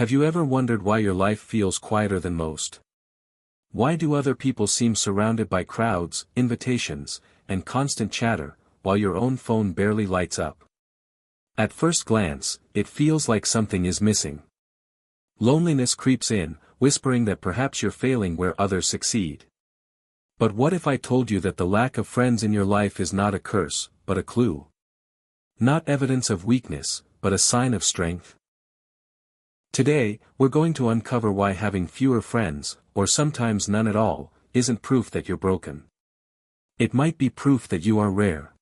Have you ever wondered why your life feels quieter than most? Why do other people seem surrounded by crowds, invitations, and constant chatter, while your own phone barely lights up? At first glance, it feels like something is missing. Loneliness creeps in, whispering that perhaps you're failing where others succeed. But what if I told you that the lack of friends in your life is not a curse, but a clue? Not evidence of weakness, but a sign of strength? Today, we're going to uncover why having fewer friends, or sometimes none at all, isn't proof that you're broken. It might be proof that you are rare.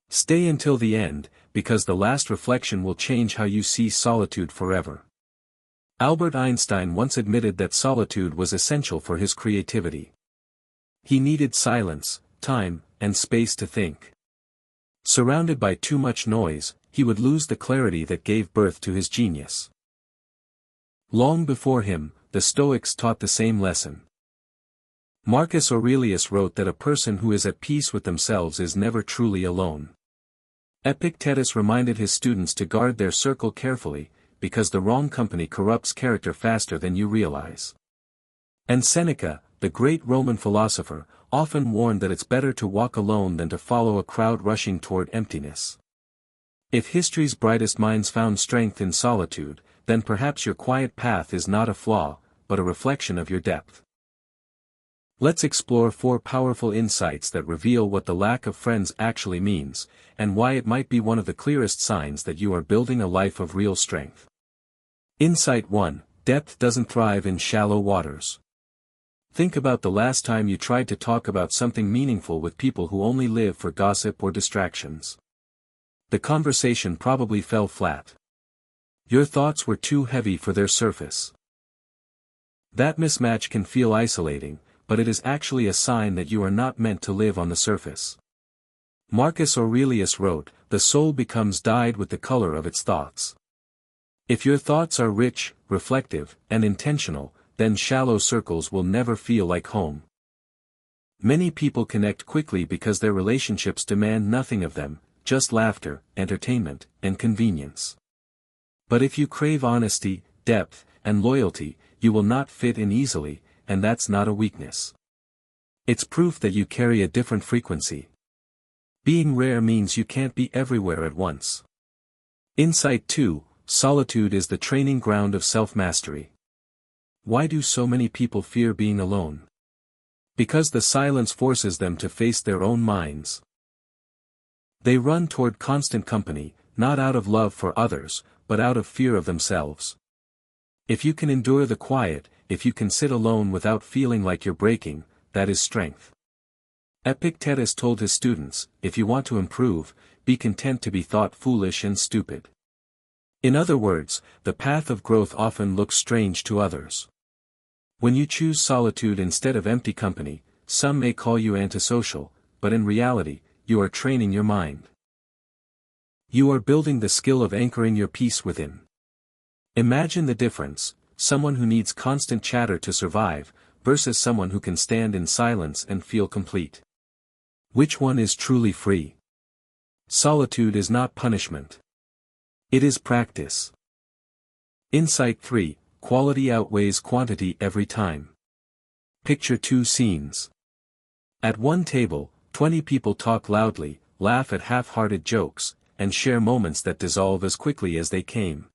Stay until the end, because the last reflection will change how you see solitude forever. Albert Einstein once admitted that solitude was essential for his creativity. He needed silence, time, and space to think. Surrounded by too much noise, he would lose the clarity that gave birth to his genius. Long before him, the Stoics taught the same lesson. Marcus Aurelius wrote that a person who is at peace with themselves is never truly alone. Epictetus reminded his students to guard their circle carefully, because the wrong company corrupts character faster than you realize. And Seneca, the great Roman philosopher, often warned that it's better to walk alone than to follow a crowd rushing toward emptiness. If history's brightest minds found strength in solitude, then perhaps your quiet path is not a flaw, but a reflection of your depth. Let's explore 4 powerful insights that reveal what the lack of friends actually means, and why it might be one of the clearest signs that you are building a life of real strength. Insight 1: Depth doesn't thrive in shallow waters. Think about the last time you tried to talk about something meaningful with people who only live for gossip or distractions. The conversation probably fell flat. Your thoughts were too heavy for their surface. That mismatch can feel isolating, but it is actually a sign that you are not meant to live on the surface. Marcus Aurelius wrote, "The soul becomes dyed with the color of its thoughts." If your thoughts are rich, reflective, and intentional, then shallow circles will never feel like home. Many people connect quickly because their relationships demand nothing of them, just laughter, entertainment, and convenience. But if you crave honesty, depth, and loyalty, you will not fit in easily, and that's not a weakness. It's proof that you carry a different frequency. Being rare means you can't be everywhere at once. Insight 2: Solitude is the training ground of self-mastery. Why do so many people fear being alone? Because the silence forces them to face their own minds. They run toward constant company, not out of love for others, but out of fear of themselves. If you can endure the quiet, if you can sit alone without feeling like you're breaking, that is strength. Epictetus told his students, if you want to improve, be content to be thought foolish and stupid. In other words, the path of growth often looks strange to others. When you choose solitude instead of empty company, some may call you antisocial, but in reality, you are training your mind. You are building the skill of anchoring your peace within. Imagine the difference: someone who needs constant chatter to survive, versus someone who can stand in silence and feel complete. Which one is truly free? Solitude is not punishment. It is practice. Insight 3: Quality outweighs quantity every time. Picture 2 scenes. At one table, 20 people talk loudly, laugh at half-hearted jokes, and share moments that dissolve as quickly as they came.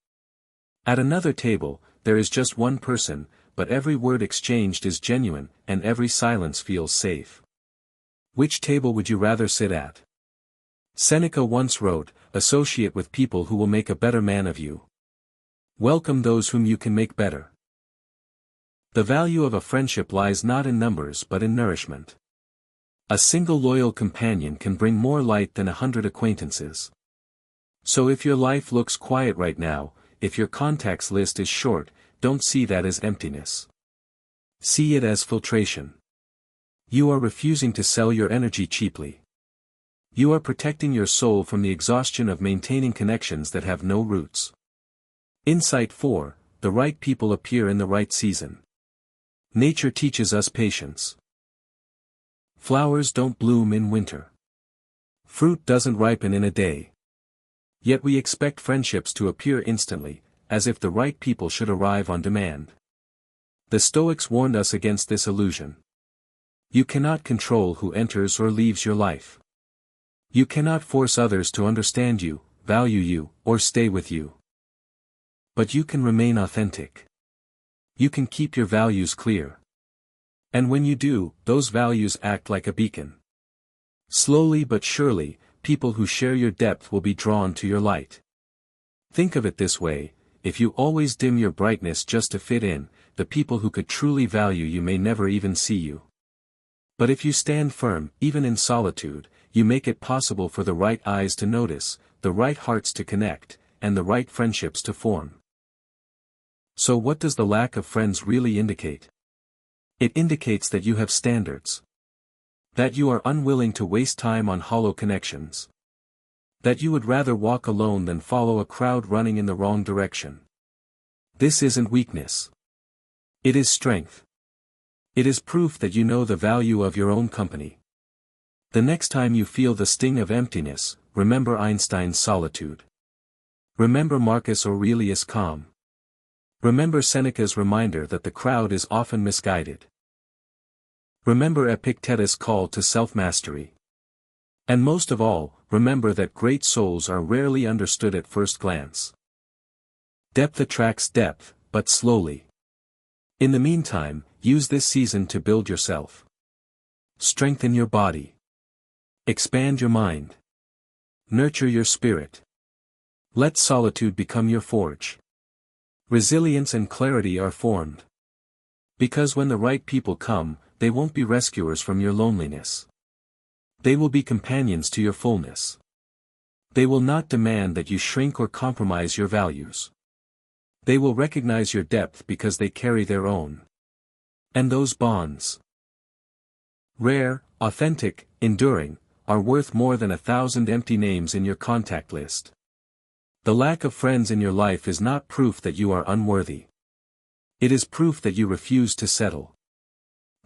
At another table, there is just one person, but every word exchanged is genuine, and every silence feels safe. Which table would you rather sit at? Seneca once wrote, "Associate with people who will make a better man of you. Welcome those whom you can make better." The value of a friendship lies not in numbers but in nourishment. A single loyal companion can bring more light than 100 acquaintances. So if your life looks quiet right now, if your contacts list is short, don't see that as emptiness. See it as filtration. You are refusing to sell your energy cheaply. You are protecting your soul from the exhaustion of maintaining connections that have no roots. Insight 4: The right people appear in the right season. Nature teaches us patience. Flowers don't bloom in winter. Fruit doesn't ripen in a day. Yet we expect friendships to appear instantly, as if the right people should arrive on demand. The Stoics warned us against this illusion. You cannot control who enters or leaves your life. You cannot force others to understand you, value you, or stay with you. But you can remain authentic. You can keep your values clear. And when you do, those values act like a beacon. Slowly but surely, people who share your depth will be drawn to your light. Think of it this way: if you always dim your brightness just to fit in, the people who could truly value you may never even see you. But if you stand firm, even in solitude, you make it possible for the right eyes to notice, the right hearts to connect, and the right friendships to form. So what does the lack of friends really indicate? It indicates that you have standards. That you are unwilling to waste time on hollow connections. That you would rather walk alone than follow a crowd running in the wrong direction. This isn't weakness. It is strength. It is proof that you know the value of your own company. The next time you feel the sting of emptiness, remember Einstein's solitude. Remember Marcus Aurelius' calm. Remember Seneca's reminder that the crowd is often misguided. Remember Epictetus' call to self-mastery. And most of all, remember that great souls are rarely understood at first glance. Depth attracts depth, but slowly. In the meantime, use this season to build yourself. Strengthen your body. Expand your mind. Nurture your spirit. Let solitude become your forge. Resilience and clarity are formed. Because when the right people come, they won't be rescuers from your loneliness. They will be companions to your fullness. They will not demand that you shrink or compromise your values. They will recognize your depth because they carry their own. And those bonds, rare, authentic, enduring, are worth more than 1,000 empty names in your contact list. The lack of friends in your life is not proof that you are unworthy. It is proof that you refuse to settle.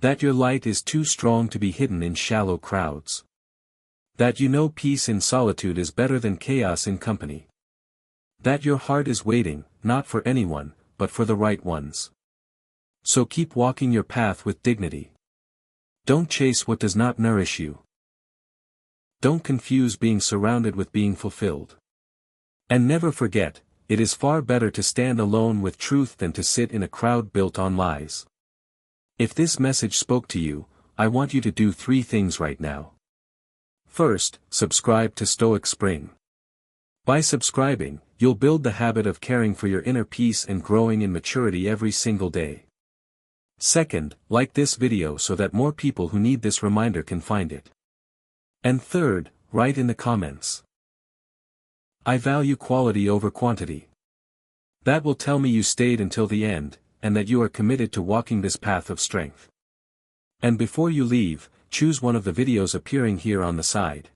That your light is too strong to be hidden in shallow crowds. That you know peace in solitude is better than chaos in company. That your heart is waiting, not for anyone, but for the right ones. So keep walking your path with dignity. Don't chase what does not nourish you. Don't confuse being surrounded with being fulfilled. And never forget, it is far better to stand alone with truth than to sit in a crowd built on lies. If this message spoke to you, I want you to do 3 things right now. First, subscribe to Stoic Spring. By subscribing, you'll build the habit of caring for your inner peace and growing in maturity every single day. Second, like this video so that more people who need this reminder can find it. And third, write in the comments. I value quality over quantity. That will tell me you stayed until the end, and that you are committed to walking this path of strength. And before you leave, choose one of the videos appearing here on the side.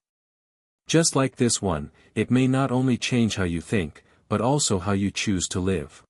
Just like this one, it may not only change how you think, but also how you choose to live.